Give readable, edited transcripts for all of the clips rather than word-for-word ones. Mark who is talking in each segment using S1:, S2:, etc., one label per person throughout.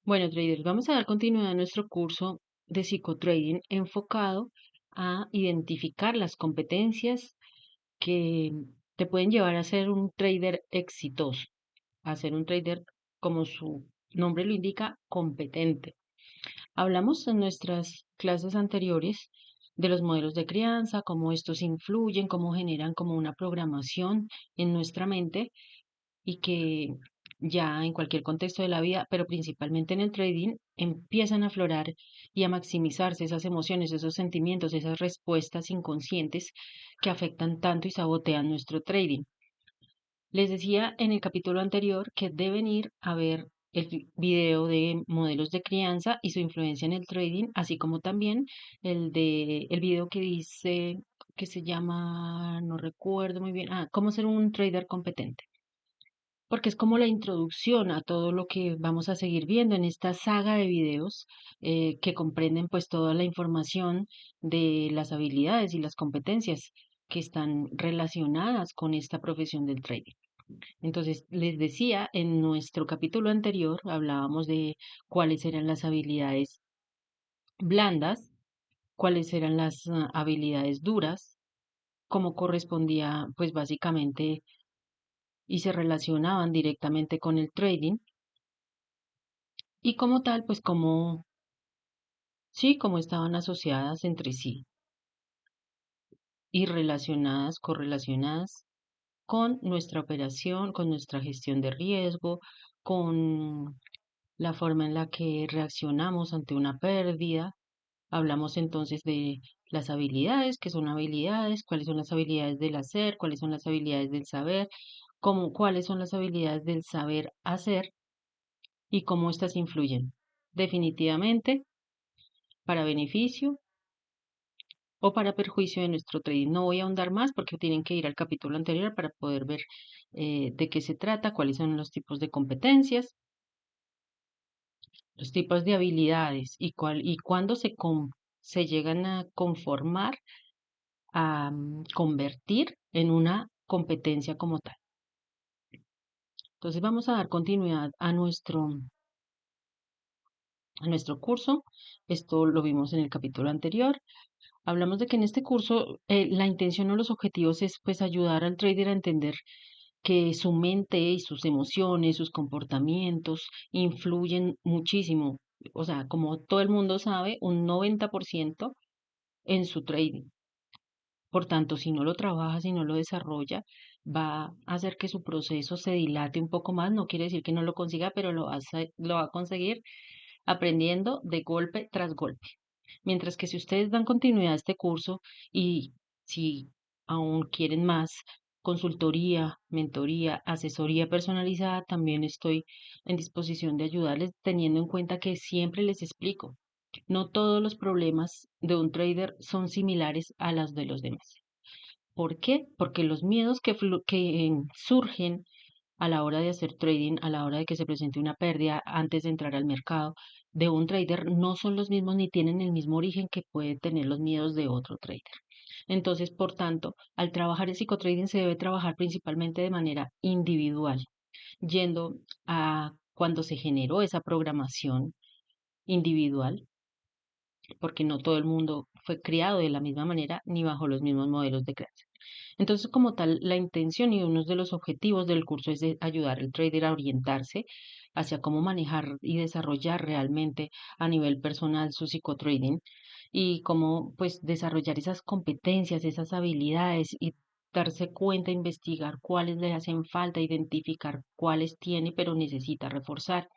S1: Bueno, traders, vamos a dar continuidad a nuestro curso de psicotrading enfocado a identificar las competencias que te pueden llevar a ser un trader exitoso, a ser un trader, como su nombre lo indica, competente. Hablamos en nuestras clases anteriores de los modelos de crianza, cómo estos influyen, cómo generan como una programación en nuestra mente y que ya en cualquier contexto de la vida, pero principalmente en el trading, empiezan a aflorar y a maximizarse esas emociones, esos sentimientos, esas respuestas inconscientes que afectan tanto y sabotean nuestro trading. Les decía en el capítulo anterior que deben ir a ver el video de modelos de crianza y su influencia en el trading, así como también el video que dice que se llama, no recuerdo muy bien, cómo ser un trader competente, porque es como la introducción a todo lo que vamos a seguir viendo en esta saga de videos que comprenden pues toda la información de las habilidades y las competencias que están relacionadas con esta profesión del trading. Entonces, les decía, en nuestro capítulo anterior hablábamos de cuáles eran las habilidades blandas, cuáles eran las habilidades duras, cómo correspondía pues básicamente y se relacionaban directamente con el trading. Y como tal, pues como, sí, como estaban asociadas entre sí y relacionadas, correlacionadas con nuestra operación, con nuestra gestión de riesgo, con la forma en la que reaccionamos ante una pérdida. Hablamos entonces de las habilidades, qué son habilidades, cuáles son las habilidades del hacer, cuáles son las habilidades del saber, cómo, cuáles son las habilidades del saber hacer y cómo éstas influyen definitivamente para beneficio o para perjuicio de nuestro trading. No voy a ahondar más porque tienen que ir al capítulo anterior para poder ver de qué se trata, cuáles son los tipos de competencias, los tipos de habilidades y cuándo se llegan a conformar, a convertir en una competencia como tal. Entonces vamos a dar continuidad a nuestro curso. Esto lo vimos en el capítulo anterior. Hablamos de que en este curso la intención o los objetivos es pues ayudar al trader a entender que su mente y sus emociones, sus comportamientos influyen muchísimo. O sea, como todo el mundo sabe, un 90% en su trading. Por tanto, si no lo trabaja, si no lo desarrolla, va a hacer que su proceso se dilate un poco más. No quiere decir que no lo consiga, pero lo va a conseguir aprendiendo de golpe tras golpe. Mientras que si ustedes dan continuidad a este curso y si aún quieren más consultoría, mentoría, asesoría personalizada, también estoy en disposición de ayudarles teniendo en cuenta que siempre les explico, no todos los problemas de un trader son similares a los de los demás. ¿Por qué? Porque los miedos que surgen a la hora de hacer trading, a la hora de que se presente una pérdida antes de entrar al mercado de un trader, no son los mismos ni tienen el mismo origen que puede tener los miedos de otro trader. Entonces, por tanto, al trabajar el psicotrading se debe trabajar principalmente de manera individual, yendo a cuando se generó esa programación individual, porque no todo el mundo fue criado de la misma manera ni bajo los mismos modelos de crianza. Entonces, como tal, la intención y uno de los objetivos del curso es de ayudar al trader a orientarse hacia cómo manejar y desarrollar realmente a nivel personal su psicotrading y cómo pues desarrollar esas competencias, esas habilidades y darse cuenta, investigar cuáles le hacen falta, identificar cuáles tiene pero necesita reforzar.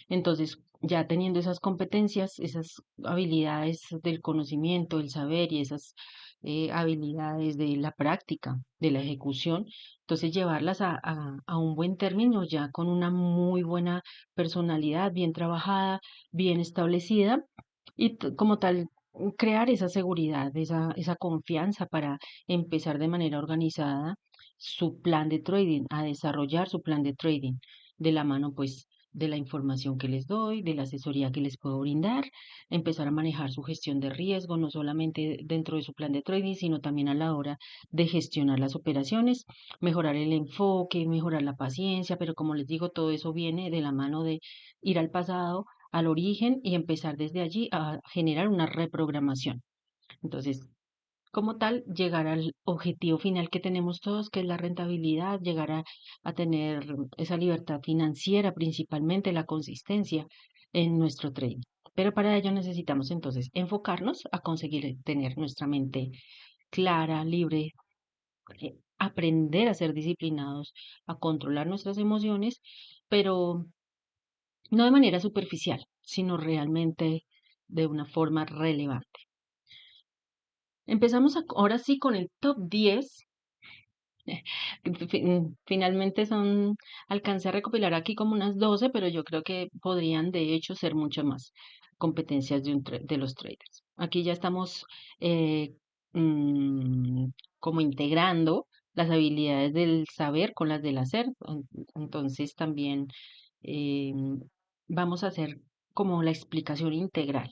S1: Entonces, ya teniendo esas competencias, esas habilidades del conocimiento, el saber y esas habilidades de la práctica, de la ejecución, entonces llevarlas a un buen término ya con una muy buena personalidad, bien trabajada, bien establecida y como tal crear esa seguridad, esa confianza para empezar de manera organizada su plan de trading, a desarrollar su plan de trading de la mano pues de la información que les doy, de la asesoría que les puedo brindar, empezar a manejar su gestión de riesgo, no solamente dentro de su plan de trading, sino también a la hora de gestionar las operaciones, mejorar el enfoque, mejorar la paciencia, pero como les digo, todo eso viene de la mano de ir al pasado al origen y empezar desde allí a generar una reprogramación. Entonces, como tal, llegar al objetivo final que tenemos todos, que es la rentabilidad, llegar a tener esa libertad financiera, principalmente la consistencia en nuestro trading. Pero para ello necesitamos entonces enfocarnos a conseguir tener nuestra mente clara, libre, aprender a ser disciplinados, a controlar nuestras emociones, pero no de manera superficial, sino realmente de una forma relevante. Empezamos ahora sí con el top 10. Finalmente alcancé a recopilar aquí como unas 12, pero yo creo que podrían de hecho ser mucho más competencias de los traders. Aquí ya estamos eh, mm, como integrando las habilidades del saber con las del hacer. Entonces también eh, vamos a hacer como la explicación integral,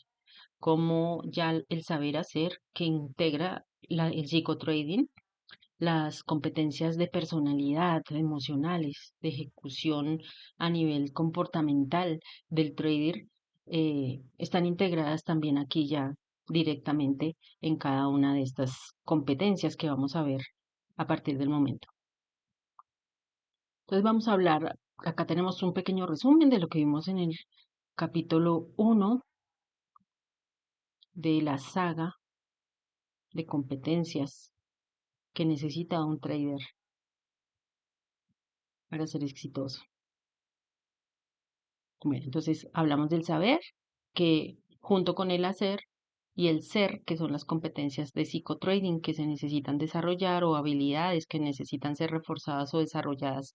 S1: como ya el saber hacer que integra el psicotrading, las competencias de personalidad, emocionales, de ejecución a nivel comportamental del trader, están integradas también aquí ya directamente en cada una de estas competencias que vamos a ver a partir del momento. Entonces vamos a hablar, acá tenemos un pequeño resumen de lo que vimos en el capítulo 1 de la saga de competencias que necesita un trader para ser exitoso. Bueno, entonces hablamos del saber, que junto con el hacer y el ser, que son las competencias de psicotrading que se necesitan desarrollar o habilidades que necesitan ser reforzadas o desarrolladas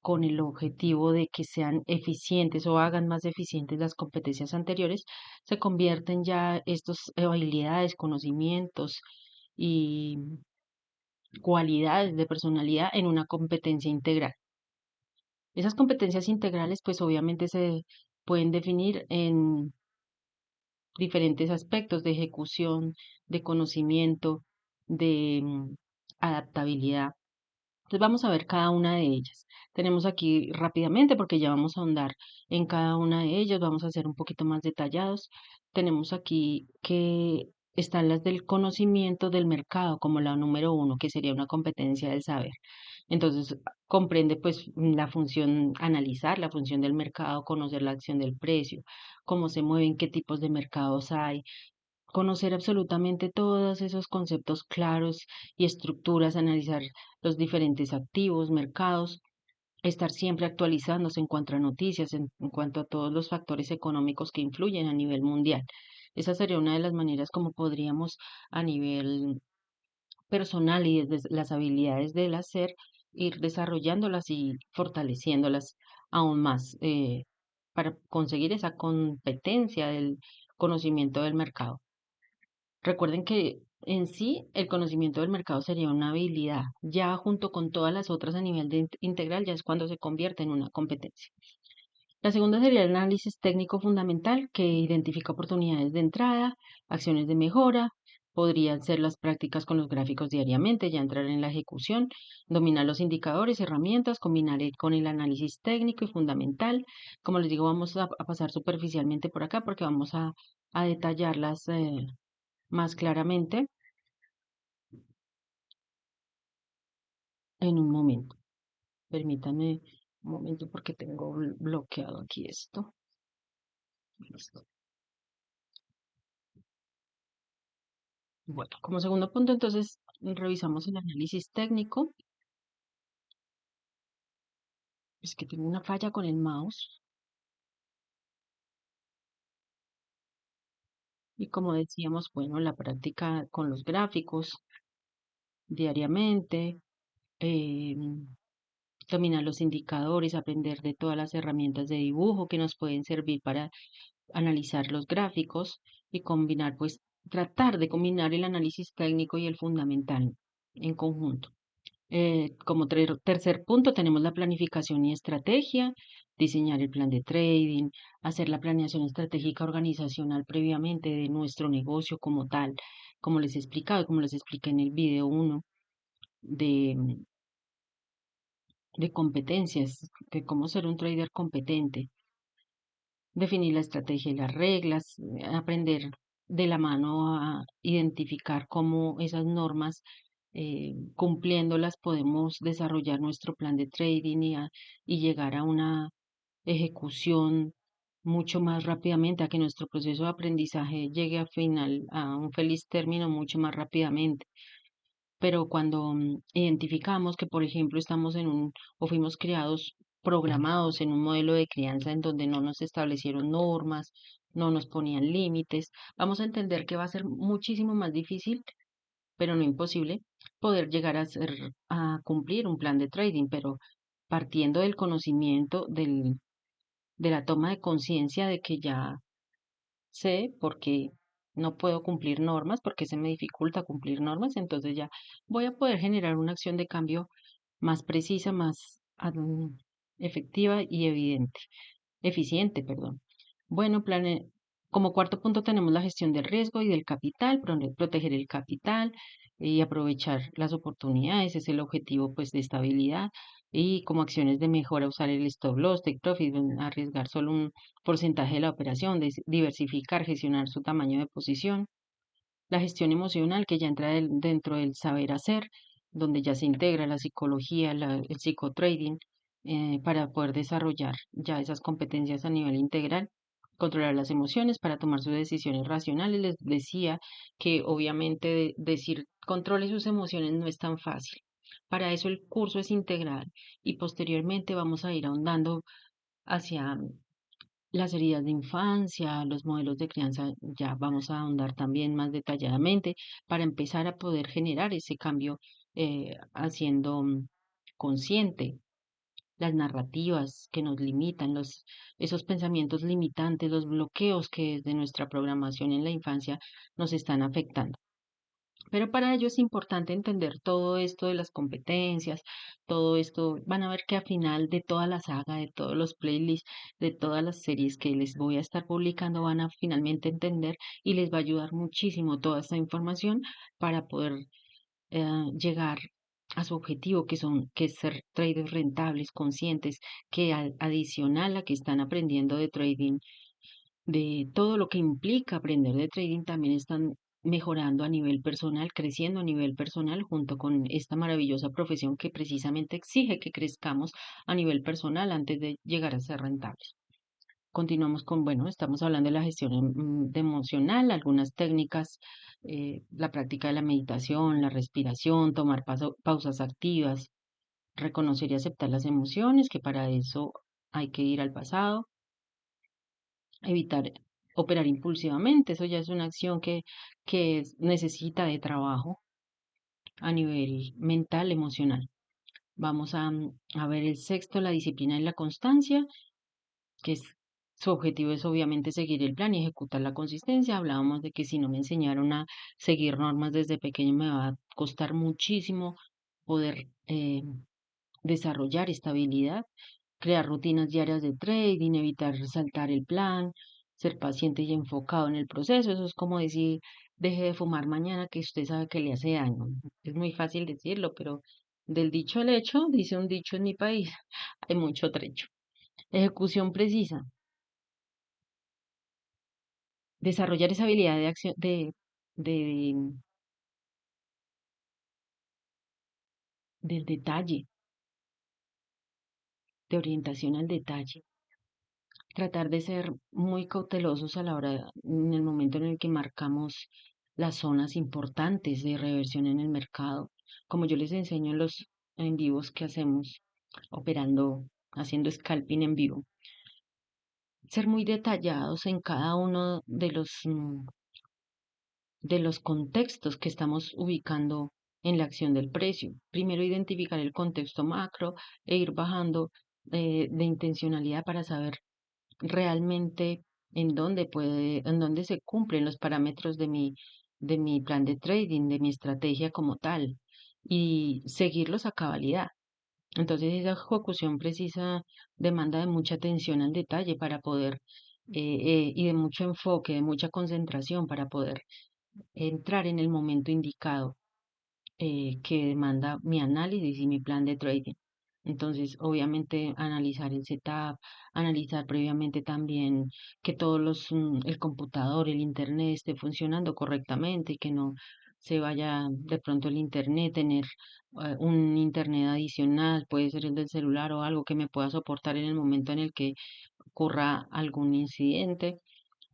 S1: con el objetivo de que sean eficientes o hagan más eficientes las competencias anteriores, se convierten ya estos habilidades, conocimientos y cualidades de personalidad en una competencia integral. Esas competencias integrales, pues obviamente se pueden definir en diferentes aspectos de ejecución, de conocimiento, de adaptabilidad. Entonces vamos a ver cada una de ellas. Tenemos aquí rápidamente, porque ya vamos a ahondar en cada una de ellas, vamos a ser un poquito más detallados. Tenemos aquí que están las del conocimiento del mercado como la número uno, que sería una competencia del saber. Entonces comprende pues la función analizar, la función del mercado, conocer la acción del precio, cómo se mueven, qué tipos de mercados hay, conocer absolutamente todos esos conceptos claros y estructuras, analizar los diferentes activos, mercados, estar siempre actualizándose en cuanto a noticias, en cuanto a todos los factores económicos que influyen a nivel mundial. Esa sería una de las maneras como podríamos a nivel personal y desde las habilidades del hacer ir desarrollándolas y fortaleciéndolas aún más para conseguir esa competencia del conocimiento del mercado. Recuerden que en sí el conocimiento del mercado sería una habilidad, ya junto con todas las otras a nivel de integral, ya es cuando se convierte en una competencia. La segunda sería el análisis técnico fundamental, que identifica oportunidades de entrada, acciones de mejora, podrían ser las prácticas con los gráficos diariamente, ya entrar en la ejecución, dominar los indicadores, herramientas, combinar con el análisis técnico y fundamental. Como les digo, vamos a pasar superficialmente por acá porque vamos a detallarlas más claramente en un momento. Permítanme un momento porque tengo bloqueado aquí esto. Listo. Bueno, como segundo punto, entonces revisamos el análisis técnico. Es que tengo una falla con el mouse. Y como decíamos, bueno, la práctica con los gráficos diariamente, eh, dominar los indicadores, aprender de todas las herramientas de dibujo que nos pueden servir para analizar los gráficos y combinar, pues tratar de combinar el análisis técnico y el fundamental en conjunto. Como tercer punto tenemos la planificación y estrategia, diseñar el plan de trading, hacer la planeación estratégica organizacional previamente de nuestro negocio como tal, como les he explicado, como les expliqué en el video uno de, de competencias, de cómo ser un trader competente. definir la estrategia y las reglas, aprender de la mano a identificar cómo esas normas, cumpliéndolas, podemos desarrollar nuestro plan de trading y llegar a una ejecución mucho más rápidamente, a que nuestro proceso de aprendizaje llegue a un feliz término mucho más rápidamente. Pero cuando identificamos que, por ejemplo, estamos en un o fuimos criados, programados en un modelo de crianza en donde no nos establecieron normas, no nos ponían límites, vamos a entender que va a ser muchísimo más difícil, pero no imposible, poder llegar a cumplir un plan de trading, pero partiendo del conocimiento de la toma de conciencia de que ya sé porque no puedo cumplir normas, porque se me dificulta cumplir normas, entonces ya voy a poder generar una acción de cambio más precisa, más efectiva y eficiente, perdón. Bueno, como cuarto punto tenemos la gestión del riesgo y del capital, proteger el capital y aprovechar las oportunidades, es el objetivo pues de estabilidad y como acciones de mejora usar el stop loss, take profit, arriesgar solo un porcentaje de la operación, diversificar, gestionar su tamaño de posición, la gestión emocional que ya entra dentro del saber hacer, donde ya se integra la psicología, el psicotrading, para poder desarrollar ya esas competencias a nivel integral, controlar las emociones para tomar sus decisiones racionales. Les decía que obviamente decir controle sus emociones no es tan fácil. Para eso el curso es integral y posteriormente vamos a ir ahondando hacia las heridas de infancia, los modelos de crianza, ya vamos a ahondar también más detalladamente para empezar a poder generar ese cambio, haciendo consciente las narrativas que nos limitan, esos pensamientos limitantes, los bloqueos que desde nuestra programación en la infancia nos están afectando. Pero para ello es importante entender todo esto de las competencias, todo esto. Van a ver que al final de toda la saga, de todos los playlists, de todas las series que les voy a estar publicando, van a finalmente entender y les va a ayudar muchísimo toda esta información para poder llegar a su objetivo, que es ser traders rentables, conscientes, que adicional a que están aprendiendo de trading, de todo lo que implica aprender de trading, también están mejorando a nivel personal, creciendo a nivel personal junto con esta maravillosa profesión que precisamente exige que crezcamos a nivel personal antes de llegar a ser rentables. Continuamos con, bueno, estamos hablando de la gestión de emocional, algunas técnicas, la práctica de la meditación, la respiración, tomar pausas activas, reconocer y aceptar las emociones, que para eso hay que ir al pasado, evitar operar impulsivamente. Eso ya es una acción que necesita de trabajo a nivel mental, emocional. Vamos a ver el sexto, la disciplina y la constancia, que su objetivo es obviamente seguir el plan y ejecutar la consistencia. Hablábamos de que si no me enseñaron a seguir normas desde pequeño me va a costar muchísimo poder desarrollar estabilidad, crear rutinas diarias de trading, evitar saltar el plan, ser paciente y enfocado en el proceso. Eso es como decir, deje de fumar mañana que usted sabe que le hace daño. Es muy fácil decirlo, pero del dicho al hecho, dice un dicho en mi país, hay mucho trecho. Ejecución precisa. Desarrollar esa habilidad de acción, de, del detalle, de orientación al detalle. Tratar de ser muy cautelosos a la hora, en el momento en el que marcamos las zonas importantes de reversión en el mercado, como yo les enseño en los en vivos que hacemos, operando, haciendo scalping en vivo, ser muy detallados en cada uno de los contextos que estamos ubicando en la acción del precio. Primero identificar el contexto macro e ir bajando de intencionalidad para saber realmente en dónde se cumplen los parámetros de mi plan de trading, de mi estrategia como tal, y seguirlos a cabalidad. Entonces, esa ejecución precisa demanda de mucha atención al detalle para poder, y de mucho enfoque, de mucha concentración para poder entrar en el momento indicado, que demanda mi análisis y mi plan de trading. Entonces, obviamente, analizar el setup, analizar previamente también que todos el computador, el internet esté funcionando correctamente y que no se vaya de pronto el internet, tener un internet adicional, puede ser el del celular o algo que me pueda soportar en el momento en el que ocurra algún incidente,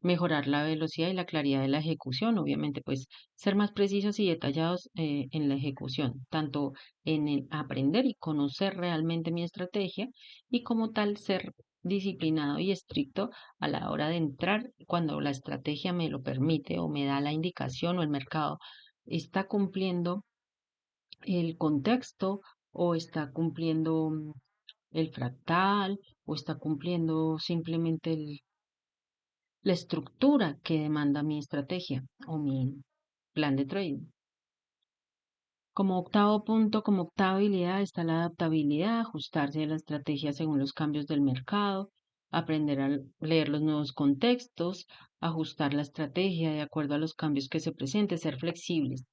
S1: mejorar la velocidad y la claridad de la ejecución, obviamente, pues ser más precisos y detallados en la ejecución, tanto en el aprender y conocer realmente mi estrategia y como tal ser disciplinado y estricto a la hora de entrar cuando la estrategia me lo permite o me da la indicación o el mercado está cumpliendo el contexto o está cumpliendo el fractal o está cumpliendo simplemente la estructura que demanda mi estrategia o mi plan de trading. Como octavo punto, como octava habilidad está la adaptabilidad, ajustarse a la estrategia según los cambios del mercado, aprender a leer los nuevos contextos, ajustar la estrategia de acuerdo a los cambios que se presenten, ser flexibles.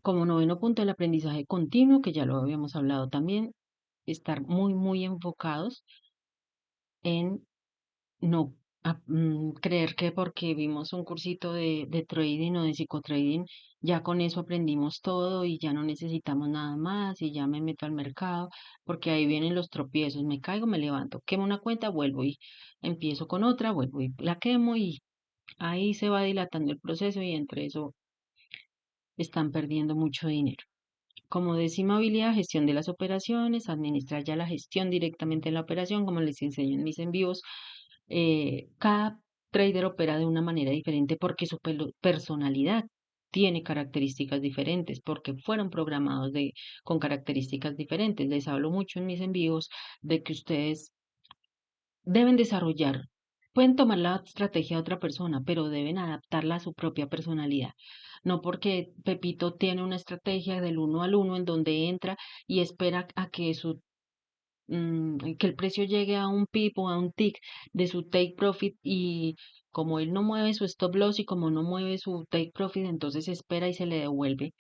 S1: Como noveno punto, el aprendizaje continuo, que ya lo habíamos hablado también, estar muy enfocados en no creer que porque vimos un cursito de trading o de psicotrading, ya con eso aprendimos todo y ya no necesitamos nada más y ya me meto al mercado, porque ahí vienen los tropiezos, me caigo, me levanto, quemo una cuenta, vuelvo y empiezo con otra, vuelvo y la quemo y ahí se va dilatando el proceso y entre eso están perdiendo mucho dinero. Como décima habilidad, gestión de las operaciones, administrar ya la gestión directamente en la operación, como les enseño en mis envíos. Cada trader opera de una manera diferente porque su personalidad tiene características diferentes, porque fueron programados con características diferentes. Les hablo mucho en mis envíos de que ustedes deben desarrollar, pueden tomar la estrategia de otra persona, pero deben adaptarla a su propia personalidad. No porque Pepito tiene una estrategia del uno al uno en donde entra y espera a que que el precio llegue a un pip o a un tick de su take profit y como él no mueve su stop loss y como no mueve su take profit, entonces espera y se le devuelve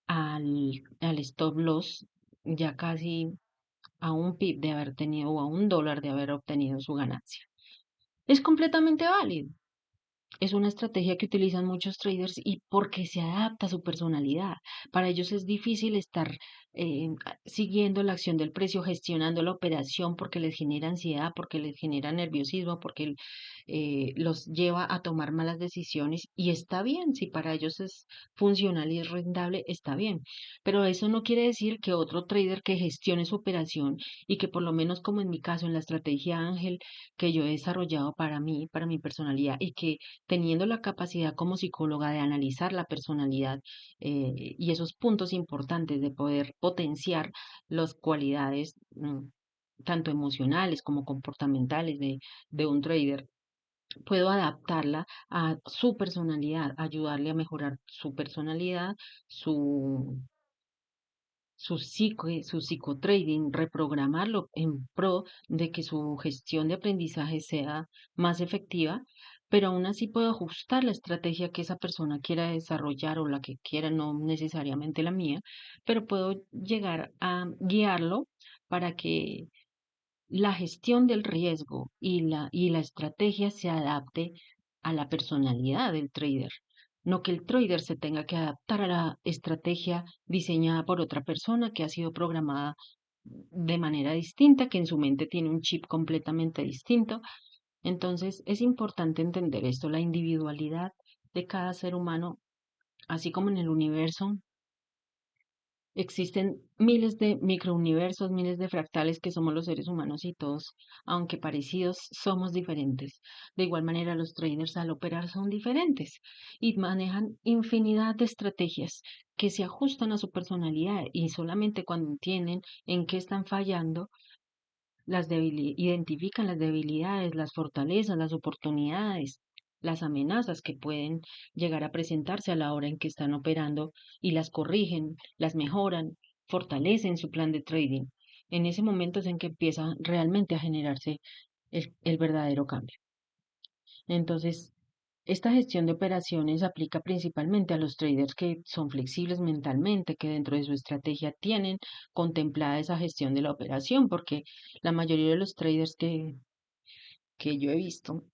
S1: al stop loss ya casi a un pip de haber tenido o a un dólar de haber obtenido su ganancia. Es completamente válido. Es una estrategia que utilizan muchos traders y porque se adapta a su personalidad. Para ellos es difícil estar siguiendo la acción del precio, gestionando la operación porque les genera ansiedad, porque les genera nerviosismo, porque los lleva a tomar malas decisiones y está bien, si para ellos es funcional y es rentable, está bien. Pero eso no quiere decir que otro trader que gestione su operación y que por lo menos como en mi caso en la estrategia Ángel que yo he desarrollado para mí, para mi personalidad y que teniendo la capacidad como psicóloga de analizar la personalidad y esos puntos importantes de poder potenciar las cualidades tanto emocionales como comportamentales de un trader, puedo adaptarla a su personalidad, ayudarle a mejorar su personalidad, su psicotrading, reprogramarlo en pro de que su gestión de aprendizaje sea más efectiva, pero aún así puedo ajustar la estrategia que esa persona quiera desarrollar o la que quiera, no necesariamente la mía, pero puedo llegar a guiarlo para que la gestión del riesgo y la estrategia se adapte a la personalidad del trader, no que el trader se tenga que adaptar a la estrategia diseñada por otra persona que ha sido programada de manera distinta, que en su mente tiene un chip completamente distinto. Entonces, es importante entender esto, la individualidad de cada ser humano, así como en el universo existen miles de microuniversos, miles de fractales que somos los seres humanos y todos, aunque parecidos, somos diferentes. De igual manera, los traders al operar son diferentes y manejan infinidad de estrategias que se ajustan a su personalidad y solamente cuando entienden en qué están fallando, identifican las debilidades, las fortalezas, las oportunidades, las amenazas que pueden llegar a presentarse a la hora en que están operando y las corrigen, las mejoran, fortalecen su plan de trading. En ese momento es en que empieza realmente a generarse el verdadero cambio. Entonces, Esta gestión de operaciones aplica principalmente a los traders que son flexibles mentalmente, que dentro de su estrategia tienen contemplada esa gestión de la operación, porque la mayoría de los traders que yo he visto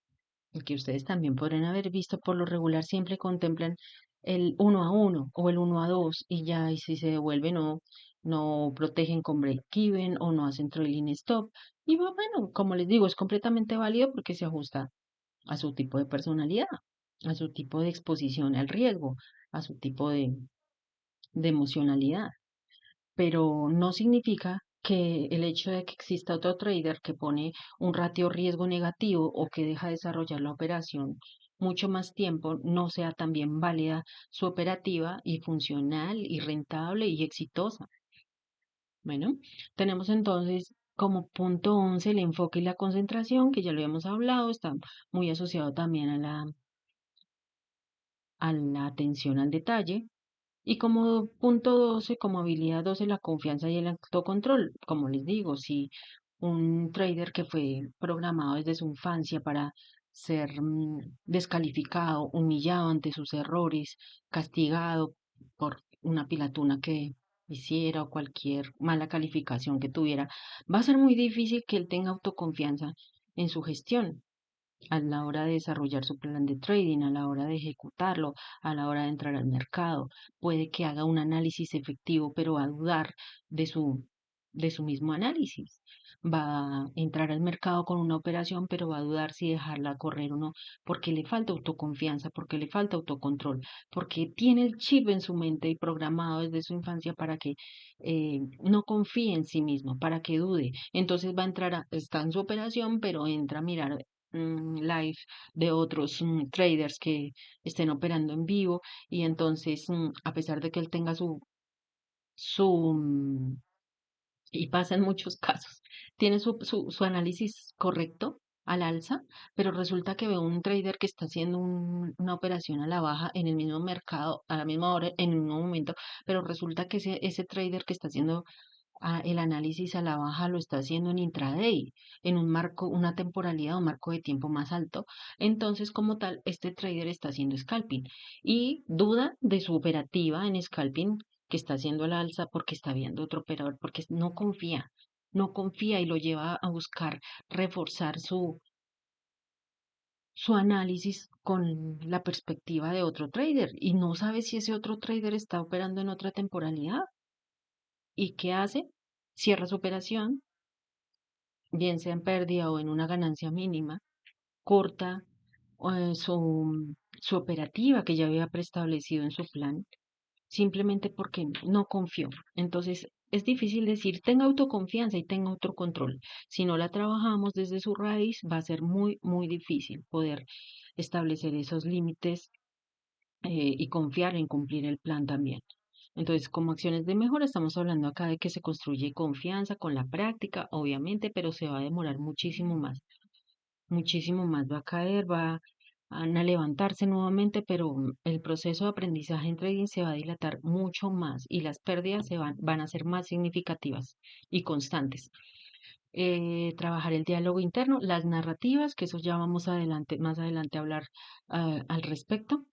S1: y que ustedes también podrán haber visto, por lo regular siempre contemplan el uno a uno o el uno a dos y ya, y si se devuelven no protegen con break-even o no hacen trailing stop. Y bueno, como les digo, es completamente válido porque se ajusta a su tipo de personalidad, a su tipo de exposición al riesgo, a su tipo de emocionalidad, pero no significa que el hecho de que exista otro trader que pone un ratio riesgo negativo o que deja de desarrollar la operación mucho más tiempo no sea también válida su operativa y funcional y rentable y exitosa. Bueno, tenemos entonces como punto 11 el enfoque y la concentración, que ya lo habíamos hablado, está muy asociado también a la atención al detalle. Y como punto 12, como habilidad 12, la confianza y el autocontrol. Como les digo, si un trader que fue programado desde su infancia para ser descalificado, humillado ante sus errores, castigado por una pilatuna que hiciera o cualquier mala calificación que tuviera, va a ser muy difícil que él tenga autoconfianza en su gestión a la hora de desarrollar su plan de trading, a la hora de ejecutarlo, a la hora de entrar al mercado. Puede que haga un análisis efectivo, pero va a dudar de de su mismo análisis. Va a entrar al mercado con una operación, pero va a dudar si dejarla correr o no, porque le falta autoconfianza, porque le falta autocontrol, porque tiene el chip en su mente y programado desde su infancia para que no confíe en sí mismo, para que dude. Entonces va a entrar, está en su operación, pero entra a mirar live de otros traders que estén operando en vivo y entonces a pesar de que él tenga su y pasa en muchos casos, tiene su análisis correcto al alza, pero resulta que ve un trader que está haciendo una operación a la baja en el mismo mercado, a la misma hora, en un mismo momento, pero resulta que ese trader que está haciendo el análisis a la baja lo está haciendo en intraday, en un marco, una temporalidad o marco de tiempo más alto. Entonces, como tal, este trader está haciendo scalping y duda de su operativa en scalping que está haciendo al alza porque está viendo otro operador, porque no confía y lo lleva a buscar reforzar su análisis con la perspectiva de otro trader y no sabe si ese otro trader está operando en otra temporalidad. ¿Y qué hace? Cierra su operación, bien sea en pérdida o en una ganancia mínima, corta su operativa que ya había preestablecido en su plan, simplemente porque no confió. Entonces, es difícil decir, tenga autoconfianza y tenga autocontrol. Si no la trabajamos desde su raíz, va a ser muy difícil poder establecer esos límites y confiar en cumplir el plan también. Entonces, como acciones de mejora, estamos hablando acá de que se construye confianza con la práctica, obviamente, pero se va a demorar muchísimo más va a caer, van a levantarse nuevamente, pero el proceso de aprendizaje en trading se va a dilatar mucho más y las pérdidas van a ser más significativas y constantes. Trabajar el diálogo interno, las narrativas, que eso ya vamos adelante, más adelante a hablar al respecto.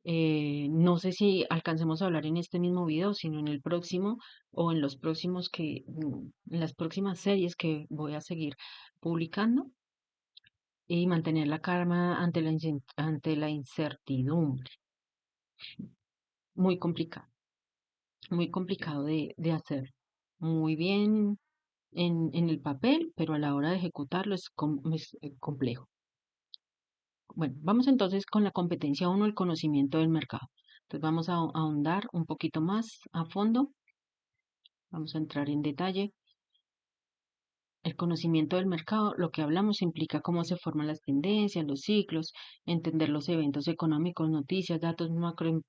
S1: No sé si alcancemos a hablar en este mismo video, sino en el próximo o en los próximos en las próximas series que voy a seguir publicando y mantener la calma ante ante la incertidumbre. Muy complicado, muy complicado de hacer. Muy bien en el papel, pero a la hora de ejecutarlo es complejo. Bueno, vamos entonces con la competencia uno, el conocimiento del mercado. Entonces vamos a ahondar un poquito más a fondo, vamos a entrar en detalle. El conocimiento del mercado, lo que hablamos, implica cómo se forman las tendencias, los ciclos, entender los eventos económicos, noticias, datos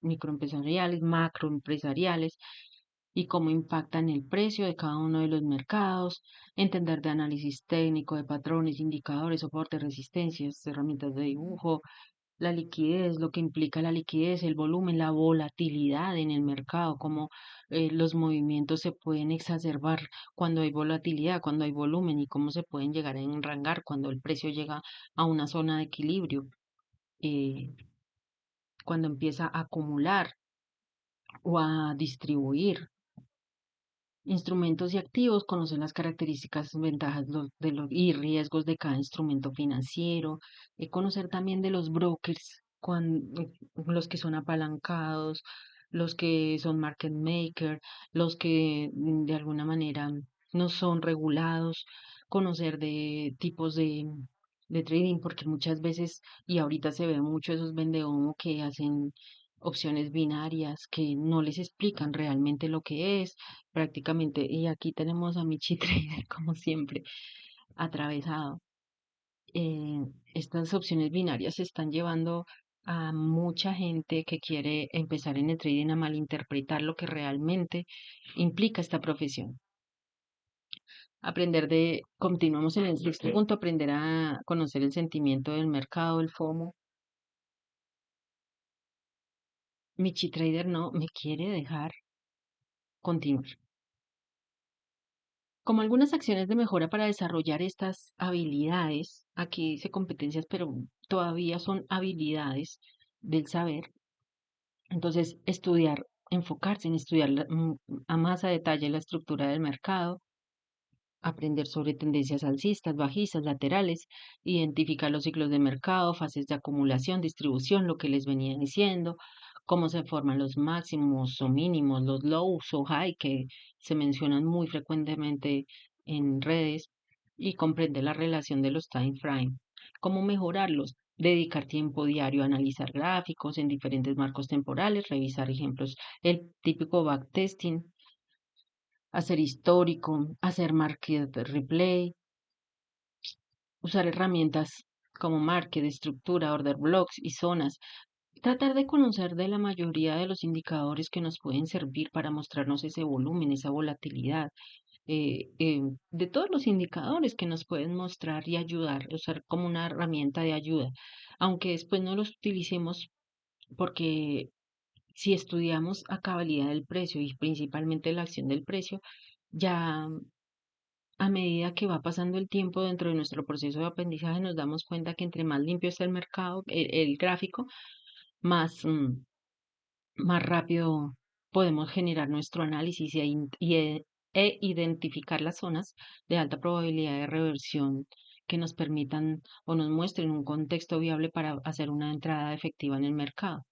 S1: microempresariales, macroempresariales y cómo impactan el precio de cada uno de los mercados, entender de análisis técnico, de patrones, indicadores, soportes, resistencias, herramientas de dibujo, la liquidez, lo que implica la liquidez, el volumen, la volatilidad en el mercado, cómo los movimientos se pueden exacerbar cuando hay volatilidad, cuando hay volumen y cómo se pueden llegar a enrangar cuando el precio llega a una zona de equilibrio. cuando empieza a acumular o a distribuir instrumentos y activos, conocer las características, ventajas y riesgos de cada instrumento financiero, conocer también de los brokers, los que son apalancados, los que son market maker, los que de alguna manera no son regulados, conocer de tipos de trading, porque muchas veces, y ahorita se ve mucho esos vendehumo que hacen opciones binarias que no les explican realmente lo que es prácticamente. Y aquí tenemos a Michi Trader, como siempre, atravesado. Eh, Estas opciones binarias se están llevando a mucha gente que quiere empezar en el trading a malinterpretar lo que realmente implica esta profesión. Continuamos en el sexto punto, aprender a conocer el sentimiento del mercado, el FOMO. Michi Trader no me quiere dejar continuar. Como algunas acciones de mejora para desarrollar estas habilidades, aquí dice competencias, pero todavía son habilidades del saber. Entonces, enfocarse en estudiar a más a detalle la estructura del mercado, aprender sobre tendencias alcistas, bajistas, laterales, identificar los ciclos de mercado, fases de acumulación, distribución, lo que les venía diciendo, cómo se forman los máximos o mínimos, los lows o high que se mencionan muy frecuentemente en redes y comprender la relación de los time frame, cómo mejorarlos. Dedicar tiempo diario a analizar gráficos en diferentes marcos temporales, revisar ejemplos, el típico backtesting, hacer histórico, hacer market replay, usar herramientas como market, estructura, order blocks y zonas. Tratar de conocer de la mayoría de los indicadores que nos pueden servir para mostrarnos ese volumen, esa volatilidad, de todos los indicadores que nos pueden mostrar y ayudar, usar como una herramienta de ayuda, aunque después no los utilicemos porque si estudiamos a cabalidad el precio y principalmente la acción del precio, ya a medida que va pasando el tiempo dentro de nuestro proceso de aprendizaje, nos damos cuenta que entre más limpio está el mercado, el gráfico, más, más rápido podemos generar nuestro análisis e identificar las zonas de alta probabilidad de reversión que nos permitan o nos muestren un contexto viable para hacer una entrada efectiva en el mercado.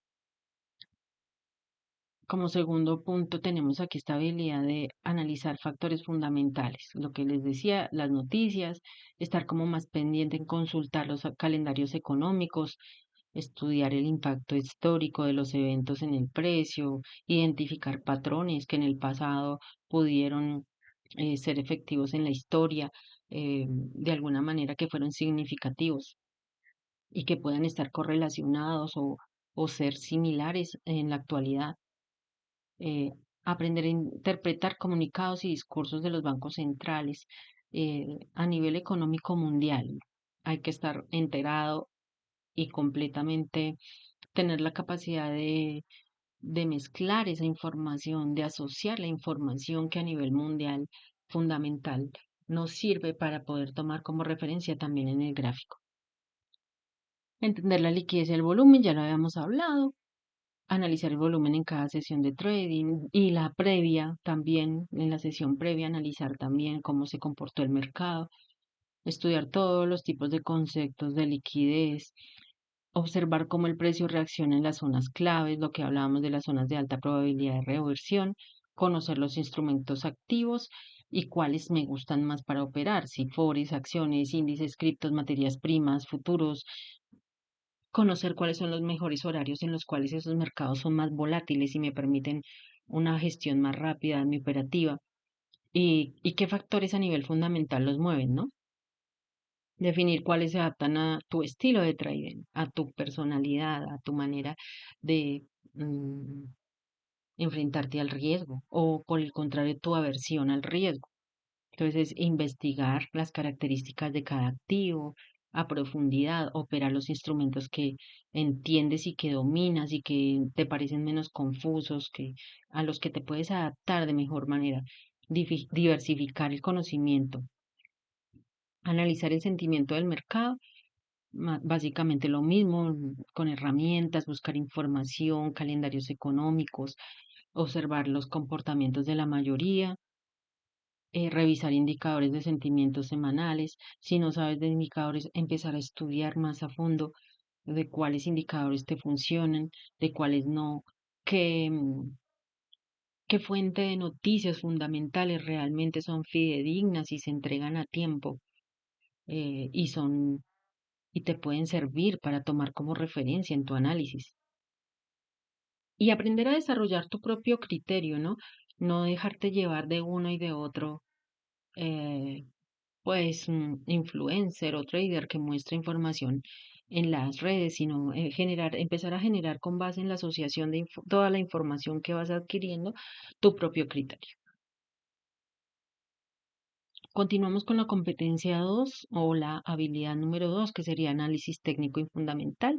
S1: Como segundo punto, tenemos aquí esta habilidad de analizar factores fundamentales, lo que les decía, las noticias, estar como más pendiente en consultar los calendarios económicos, estudiar el impacto histórico de los eventos en el precio, identificar patrones que en el pasado pudieron ser efectivos en la historia, de alguna manera que fueron significativos y que puedan estar correlacionados o ser similares en la actualidad. eh, Aprender a interpretar comunicados y discursos de los bancos centrales a nivel económico mundial. Hay que estar enterado y completamente tener la capacidad de mezclar esa información, de asociar la información que a nivel mundial fundamental nos sirve para poder tomar como referencia también en el gráfico. Entender la liquidez y el volumen, ya lo habíamos hablado, analizar el volumen en cada sesión de trading y la previa también, en la sesión previa, analizar también cómo se comportó el mercado, estudiar todos los tipos de conceptos de liquidez, observar cómo el precio reacciona en las zonas claves, lo que hablábamos de las zonas de alta probabilidad de reversión, conocer los instrumentos activos y cuáles me gustan más para operar, si forex, acciones, índices, criptos, materias primas, futuros, conocer cuáles son los mejores horarios en los cuales esos mercados son más volátiles y me permiten una gestión más rápida de mi operativa y qué factores a nivel fundamental los mueven, ¿no? Definir cuáles se adaptan a tu estilo de trading, a tu personalidad, a tu manera de mm, enfrentarte al riesgo o por el contrario, tu aversión al riesgo. Entonces, investigar las características de cada activo a profundidad, operar los instrumentos que entiendes y que dominas y que te parecen menos confusos, a los que te puedes adaptar de mejor manera, diversificar el conocimiento, analizar el sentimiento del mercado básicamente lo mismo, con herramientas, buscar información, calendarios económicos, observar los comportamientos de la mayoría, revisar indicadores de sentimientos semanales. Si no sabes de indicadores, empezar a estudiar más a fondo de cuáles indicadores te funcionan, de cuáles no, qué, qué fuente de noticias fundamentales realmente son fidedignas y se entregan a tiempo, y son y te pueden servir para tomar como referencia en tu análisis. Y aprender a desarrollar tu propio criterio, ¿no? No dejarte llevar de uno y de otro, eh, pues, influencer o trader que muestra información en las redes, sino empezar a generar con base en la asociación de toda la información que vas adquiriendo, tu propio criterio. Continuamos con la competencia 2 o la habilidad número 2, que sería análisis técnico y fundamental,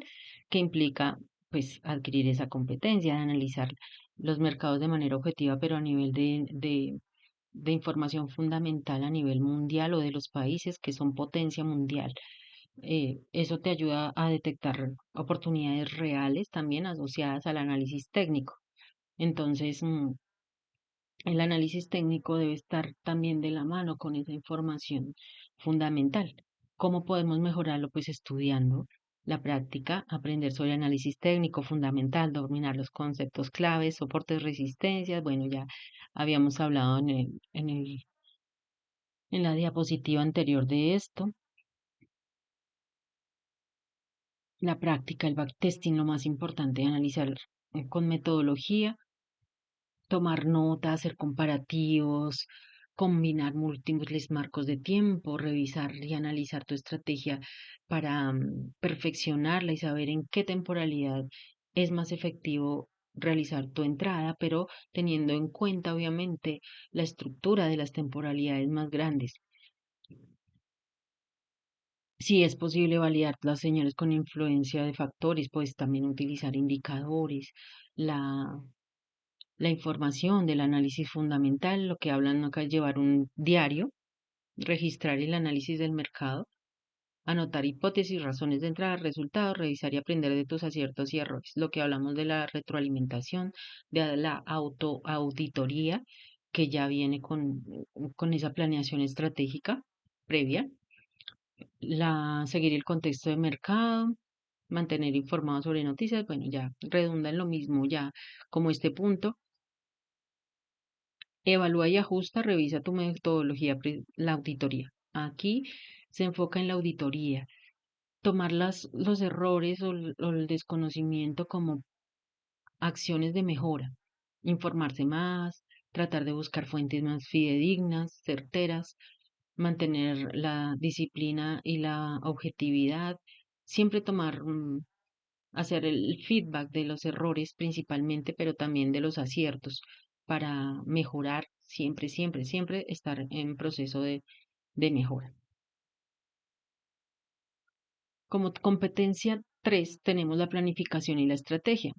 S1: que implica pues adquirir esa competencia de analizar los mercados de manera objetiva, pero a nivel de información fundamental a nivel mundial o de los países que son potencia mundial. Eso te ayuda a detectar oportunidades reales también asociadas al análisis técnico. Entonces, el análisis técnico debe estar también de la mano con esa información fundamental. ¿Cómo podemos mejorarlo? Pues estudiando la práctica, aprender sobre análisis técnico fundamental, dominar los conceptos claves, soportes, resistencias. Bueno, ya habíamos hablado en la diapositiva anterior de esto. La práctica, el backtesting, lo más importante, analizar con metodología, tomar notas, hacer comparativos, combinar múltiples marcos de tiempo, revisar y analizar tu estrategia para perfeccionarla y saber en qué temporalidad es más efectivo realizar tu entrada, pero teniendo en cuenta, obviamente, la estructura de las temporalidades más grandes. Si es posible validar las señales con influencia de factores, pues también utilizar indicadores, la la información del análisis fundamental, lo que hablan acá es llevar un diario, registrar el análisis del mercado, anotar hipótesis, razones de entrada, resultados, revisar y aprender de tus aciertos y errores. Lo que hablamos de la retroalimentación, de la autoauditoría, que ya viene con esa planeación estratégica previa, seguir el contexto de mercado, mantener informado sobre noticias, bueno, ya redunda en lo mismo, ya como este punto. Evalúa y ajusta, revisa tu metodología, la auditoría. Aquí se enfoca en la auditoría, tomar los errores o el desconocimiento como acciones de mejora, informarse más, tratar de buscar fuentes más fidedignas, certeras, mantener la disciplina y la objetividad, siempre tomar, hacer el feedback de los errores principalmente, pero también de los aciertos para mejorar siempre, siempre, siempre estar en proceso de mejora. Como competencia 3 tenemos la planificación y la estrategia.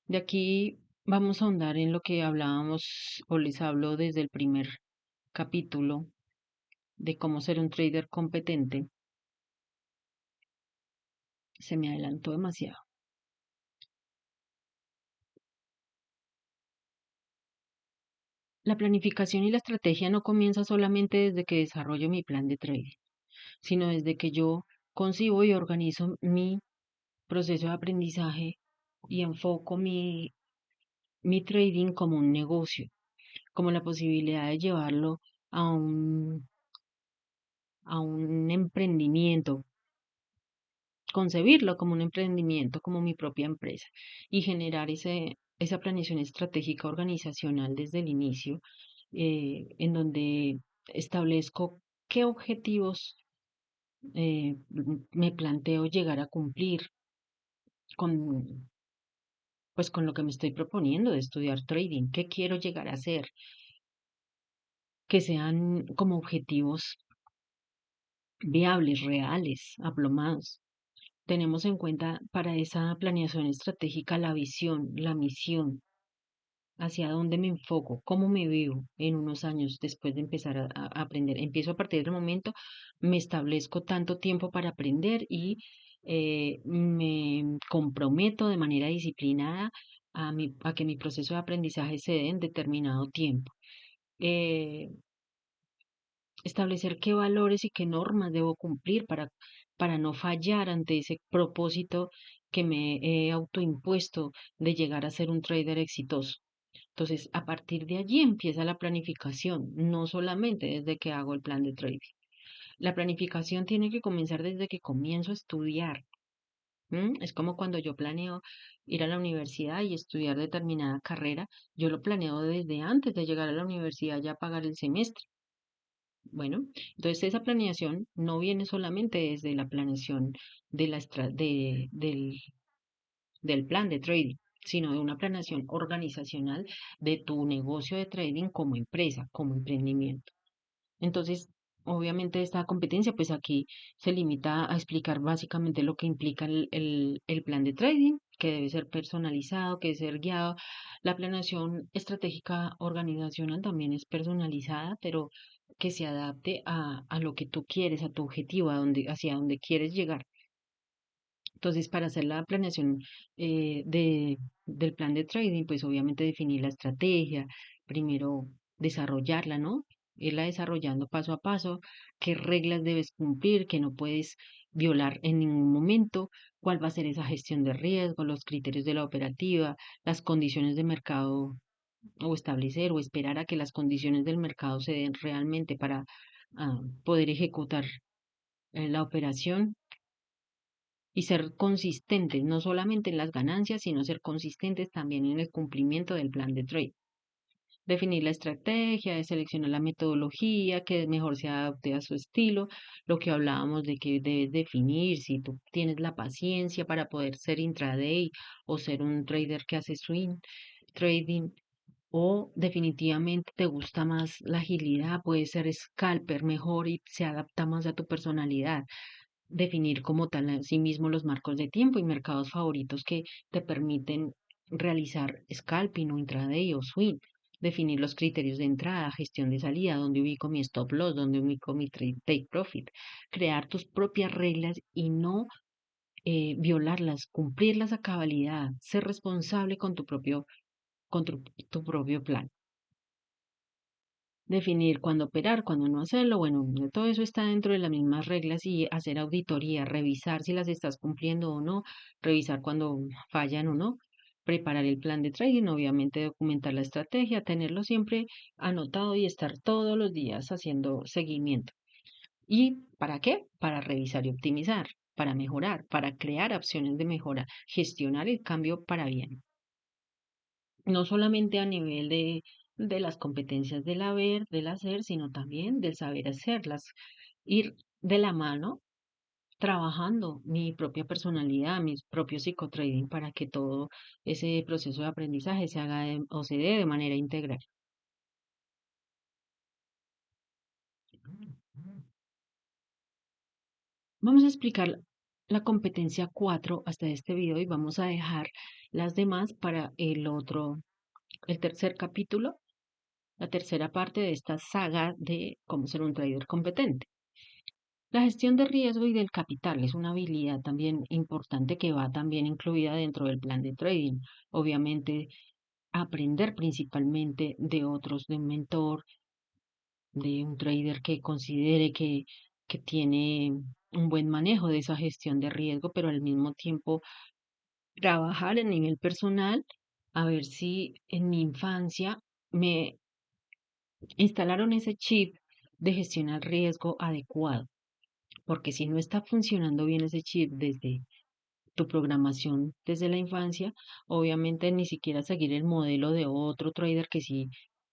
S1: De aquí vamos a ahondar en lo que hablábamos o les hablo desde el primer capítulo de cómo ser un trader competente. Se me adelantó demasiado. La planificación y la estrategia no comienza solamente desde que desarrollo mi plan de trading, sino desde que yo concibo y organizo mi proceso de aprendizaje y enfoco mi trading como un negocio, como la posibilidad de llevarlo a a un emprendimiento, concebirlo como un emprendimiento, como mi propia empresa y generar esa planeación estratégica organizacional desde el inicio, en donde establezco qué objetivos me planteo llegar a cumplir con, pues, con lo que me estoy proponiendo de estudiar trading, qué quiero llegar a hacer, que sean como objetivos viables, reales, aplomados. Tenemos en cuenta para esa planeación estratégica la visión, la misión, hacia dónde me enfoco, cómo me veo en unos años después de empezar a aprender. Empiezo a partir del momento, me establezco tanto tiempo para aprender y Me comprometo de manera disciplinada a que mi proceso de aprendizaje se dé en determinado tiempo. Eh, Establecer qué valores y qué normas debo cumplir para no fallar ante ese propósito que me he autoimpuesto de llegar a ser un trader exitoso. Entonces, a partir de allí empieza la planificación, no solamente desde que hago el plan de trading. La planificación tiene que comenzar desde que comienzo a estudiar. Es como cuando yo planeo ir a la universidad y estudiar determinada carrera, yo lo planeo desde antes de llegar a la universidad ya pagar el semestre. Bueno, entonces esa planeación no viene solamente desde la planeación de del plan de trading, sino de una planeación organizacional de tu negocio de trading como empresa, como emprendimiento. Entonces, obviamente esta competencia, pues aquí se limita a explicar básicamente lo que implica el plan de trading, que debe ser personalizado, que debe ser guiado. La planeación estratégica organizacional también es personalizada, pero que se adapte a lo que tú quieres, a tu objetivo, hacia donde quieres llegar. Entonces, para hacer la planeación del plan de trading, pues obviamente definir la estrategia, primero desarrollarla, ¿no? Irla desarrollando paso a paso, qué reglas debes cumplir, que no puedes violar en ningún momento, cuál va a ser esa gestión de riesgo, los criterios de la operativa, las condiciones de mercado o establecer o esperar a que las condiciones del mercado se den realmente para poder ejecutar la operación y ser consistentes, no solamente en las ganancias, sino ser consistentes también en el cumplimiento del plan de trade. Definir la estrategia, seleccionar la metodología que mejor se adapte a su estilo, lo que hablábamos de que debes definir si tú tienes la paciencia para poder ser intraday o ser un trader que hace swing trading, o definitivamente te gusta más la agilidad, puedes ser scalper mejor y se adapta más a tu personalidad. Definir como tal a sí mismo los marcos de tiempo y mercados favoritos que te permiten realizar scalping o intraday o swing. Definir los criterios de entrada, gestión de salida, dónde ubico mi stop loss, dónde ubico mi trade take profit. Crear tus propias reglas y no violarlas, cumplirlas a cabalidad, ser responsable con tu propio plan. Definir cuándo operar, cuándo no hacerlo, bueno, todo eso está dentro de las mismas reglas y hacer auditoría, revisar si las estás cumpliendo o no, revisar cuando fallan o no, preparar el plan de trading, obviamente documentar la estrategia, tenerlo siempre anotado y estar todos los días haciendo seguimiento. ¿Y para qué? Para revisar y optimizar, para mejorar, para crear opciones de mejora, gestionar el cambio para bien, no solamente a nivel de las competencias del haber, del hacer, sino también del saber hacerlas, ir de la mano trabajando mi propia personalidad, mi propio psicotrading para que todo ese proceso de aprendizaje se haga o se dé de manera integral. Vamos a explicar la competencia 4 hasta este video y vamos a dejar las demás para el tercer capítulo, la tercera parte de esta saga de cómo ser un trader competente. La gestión de riesgo y del capital es una habilidad también importante que va también incluida dentro del plan de trading. Obviamente, aprender principalmente de otros, de un mentor, de un trader que considere que tiene un buen manejo de esa gestión de riesgo, pero al mismo tiempo trabajar a nivel personal, a ver si en mi infancia me instalaron ese chip de gestión al riesgo adecuado. Porque si no está funcionando bien ese chip desde tu programación desde la infancia, obviamente ni siquiera seguir el modelo de otro trader que sí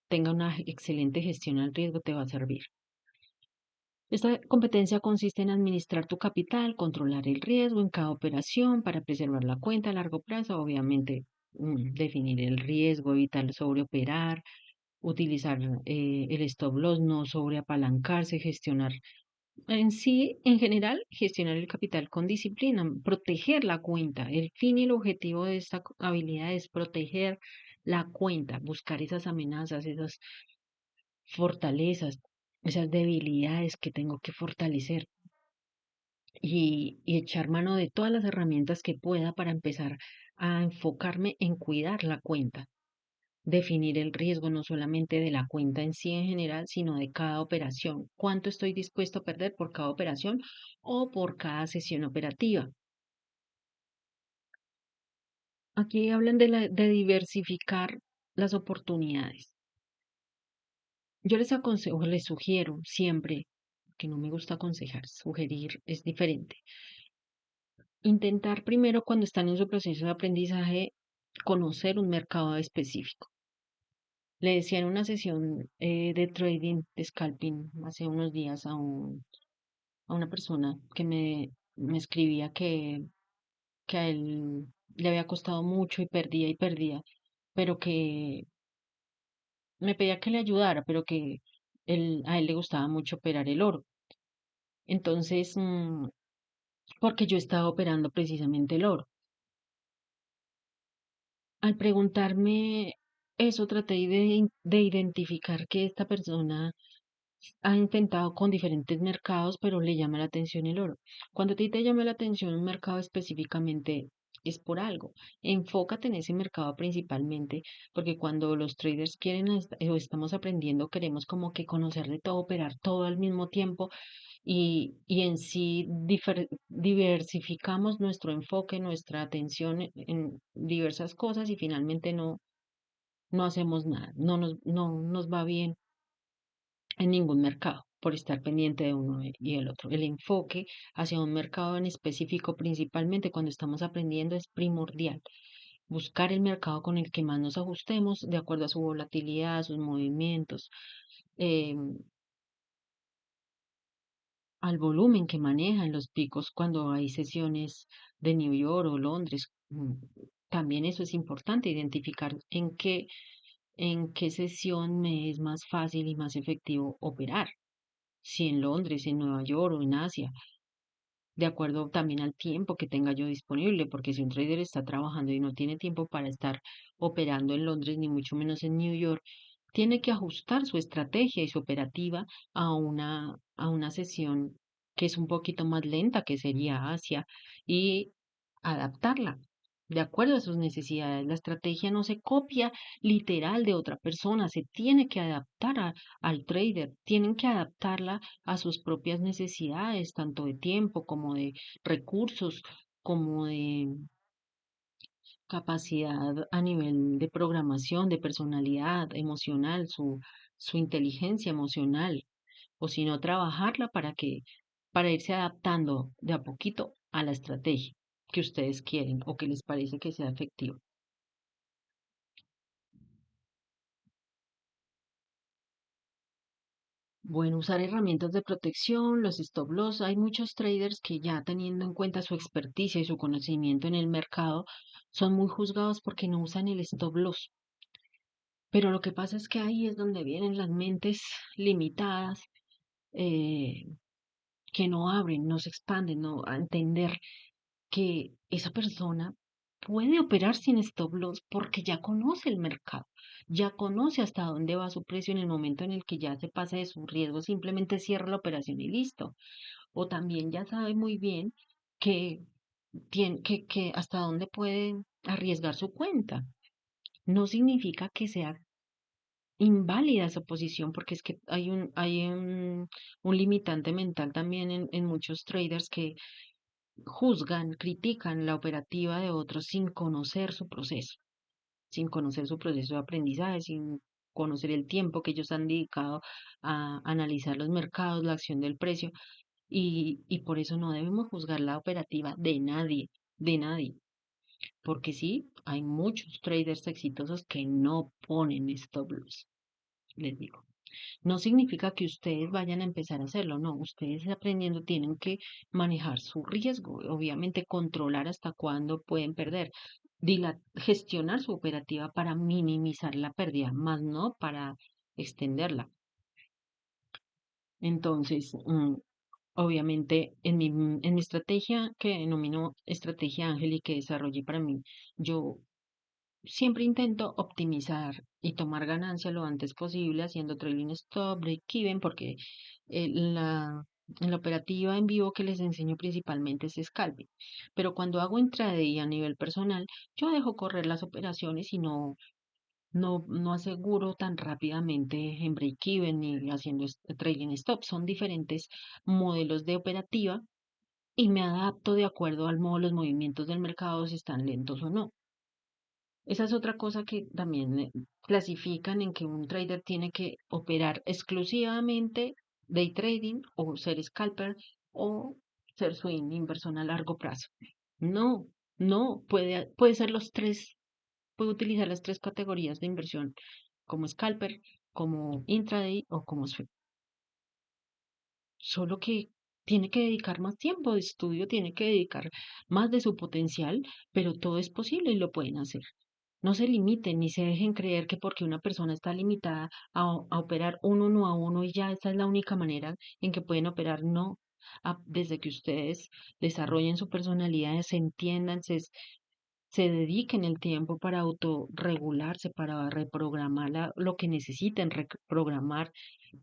S1: tenga una excelente gestión al riesgo te va a servir. Esta competencia consiste en administrar tu capital, controlar el riesgo en cada operación para preservar la cuenta a largo plazo, obviamente definir el riesgo, evitar sobreoperar, utilizar el stop loss, no sobreapalancarse, gestionar en sí, en general, gestionar el capital con disciplina, proteger la cuenta. El fin y el objetivo de esta habilidad es proteger la cuenta, buscar esas amenazas, esas fortalezas, esas debilidades que tengo que fortalecer. y echar mano de todas las herramientas que pueda para empezar a enfocarme en cuidar la cuenta, definir el riesgo no solamente de la cuenta en sí en general, sino de cada operación. ¿Cuánto estoy dispuesto a perder por cada operación o por cada sesión operativa? Aquí hablan de diversificar las oportunidades. Yo les aconsejo, les sugiero siempre, que no me gusta aconsejar, sugerir es diferente. Intentar primero cuando están en su proceso de aprendizaje conocer un mercado específico. Le decía en una sesión de trading, de scalping, hace unos días a una persona que me escribía que a él le había costado mucho y perdía, pero que me pedía que le ayudara, pero que a él le gustaba mucho operar el oro. Entonces, porque yo estaba operando precisamente el oro. Al preguntarme eso, traté de identificar que esta persona ha intentado con diferentes mercados, pero le llama la atención el oro. Cuando a ti te llama la atención un mercado específicamente, es por algo. Enfócate en ese mercado principalmente, porque cuando los traders quieren o estamos aprendiendo, queremos como que conocer de todo, operar todo al mismo tiempo y en sí diversificamos nuestro enfoque, nuestra atención en diversas cosas y finalmente no hacemos nada, no nos va bien en ningún mercado por estar pendiente de uno y el otro. El enfoque hacia un mercado en específico, principalmente cuando estamos aprendiendo, es primordial. Buscar el mercado con el que más nos ajustemos de acuerdo a su volatilidad, a sus movimientos, eh, al volumen que maneja en los picos cuando hay sesiones de New York o Londres. También eso es importante, identificar en qué sesión me es más fácil y más efectivo operar, si en Londres, en Nueva York o en Asia, de acuerdo también al tiempo que tenga yo disponible, porque si un trader está trabajando y no tiene tiempo para estar operando en Londres, ni mucho menos en New York, tiene que ajustar su estrategia y su operativa a una sesión que es un poquito más lenta, que sería Asia, y adaptarla de acuerdo a sus necesidades. La estrategia no se copia literal de otra persona, se tiene que adaptar al trader, tienen que adaptarla a sus propias necesidades, tanto de tiempo como de recursos, como de capacidad a nivel de programación, de personalidad emocional, su inteligencia emocional, o si no, trabajarla para irse adaptando de a poquito a la estrategia que ustedes quieren o que les parece que sea efectiva. Bueno, usar herramientas de protección, los stop loss. Hay muchos traders que ya teniendo en cuenta su experticia y su conocimiento en el mercado, son muy juzgados porque no usan el stop loss. Pero lo que pasa es que ahí es donde vienen las mentes limitadas, eh, que no abren, no se expanden, no a entender que esa persona puede operar sin stop loss porque ya conoce el mercado, ya conoce hasta dónde va su precio en el momento en el que ya se pasa de su riesgo, simplemente cierra la operación y listo. O también ya sabe muy bien que que hasta dónde puede arriesgar su cuenta. No significa que sea inválida esa posición, porque es que un limitante mental también en muchos traders que juzgan, critican la operativa de otros sin conocer su proceso, sin conocer su proceso de aprendizaje, sin conocer el tiempo que ellos han dedicado a analizar los mercados, la acción del precio, y por eso no debemos juzgar la operativa de nadie, porque sí, hay muchos traders exitosos que no ponen stop loss, les digo. No significa que ustedes vayan a empezar a hacerlo, no, ustedes aprendiendo tienen que manejar su riesgo, obviamente controlar hasta cuándo pueden perder, gestionar su operativa para minimizar la pérdida, más no para extenderla. Entonces, obviamente, en mi estrategia que denomino estrategia Ángel y que desarrollé para mí, yo siempre intento optimizar y tomar ganancia lo antes posible haciendo trailing stop, break even, porque En la operativa en vivo que les enseño principalmente es scalping, pero cuando hago intraday a nivel personal, yo dejo correr las operaciones y no aseguro tan rápidamente en break-even ni haciendo trading stop. Son diferentes modelos de operativa y me adapto de acuerdo al modo, los movimientos del mercado, si están lentos o no. Esa es otra cosa que también clasifican en que un trader tiene que operar exclusivamente day trading o ser scalper o ser swing, inversión a largo plazo. No, no, puede ser los tres, puede utilizar las tres categorías de inversión como scalper, como intraday o como swing. Solo que tiene que dedicar más tiempo de estudio, tiene que dedicar más de su potencial, pero todo es posible y lo pueden hacer. No se limiten ni se dejen creer que porque una persona está limitada a operar uno a uno y ya esa es la única manera en que pueden operar. No. Desde que ustedes desarrollen su personalidad, se entiendan, se dediquen el tiempo para autorregularse, para reprogramar lo que necesiten reprogramar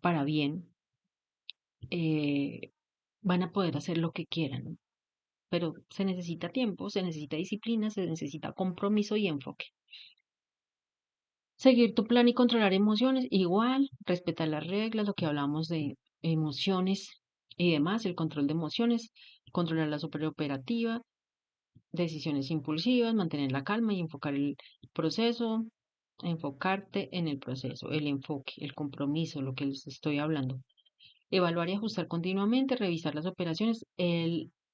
S1: para bien, eh, van a poder hacer lo que quieran, ¿no? Pero se necesita tiempo, se necesita disciplina, se necesita compromiso y enfoque. Seguir tu plan y controlar emociones, igual, respetar las reglas, lo que hablamos de emociones y demás, el control de emociones, controlar la superoperativa, decisiones impulsivas, mantener la calma y enfocar el proceso, enfocarte en el proceso, el enfoque, el compromiso, lo que les estoy hablando. Evaluar y ajustar continuamente, revisar las operaciones,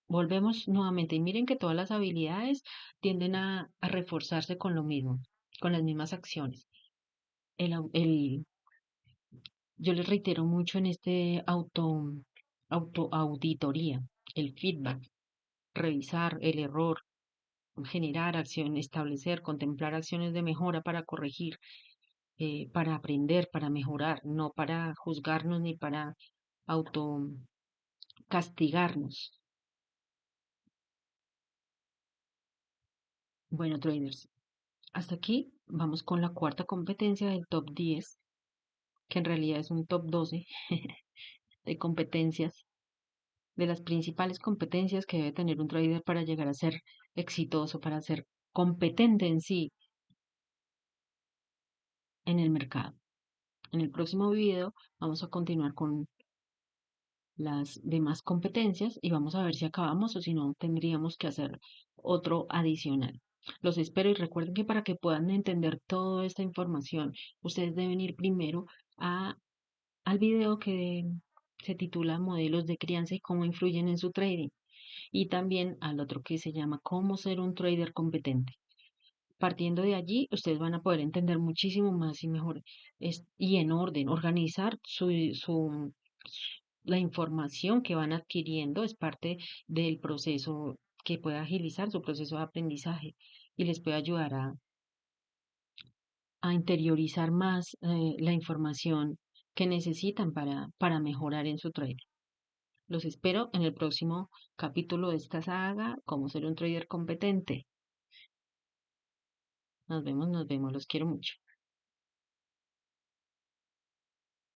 S1: volvemos nuevamente y miren que todas las habilidades tienden a reforzarse con lo mismo, con las mismas acciones. El, au- el, yo les reitero mucho en este auto auditoría, el feedback, revisar el error, generar acción, establecer, contemplar acciones de mejora para corregir, para aprender, para mejorar, no para juzgarnos ni para auto castigarnos. Bueno, traders, hasta aquí vamos con la cuarta competencia del top 10, que en realidad es un top 12 de competencias, de las principales competencias que debe tener un trader para llegar a ser exitoso, para ser competente en sí en el mercado. En el próximo video vamos a continuar con las demás competencias y vamos a ver si acabamos o si no tendríamos que hacer otro adicional. Los espero y recuerden que para que puedan entender toda esta información, ustedes deben ir primero al video que se titula Modelos de crianza y cómo influyen en su trading y también al otro que se llama Cómo ser un trader competente. Partiendo de allí, ustedes van a poder entender muchísimo más y mejor y en orden, organizar la información que van adquiriendo es parte del proceso que puede agilizar su proceso de aprendizaje y les puede ayudar a interiorizar más la información que necesitan para mejorar en su trading. Los espero en el próximo capítulo de esta saga, Cómo ser un trader competente. Nos vemos, los quiero mucho.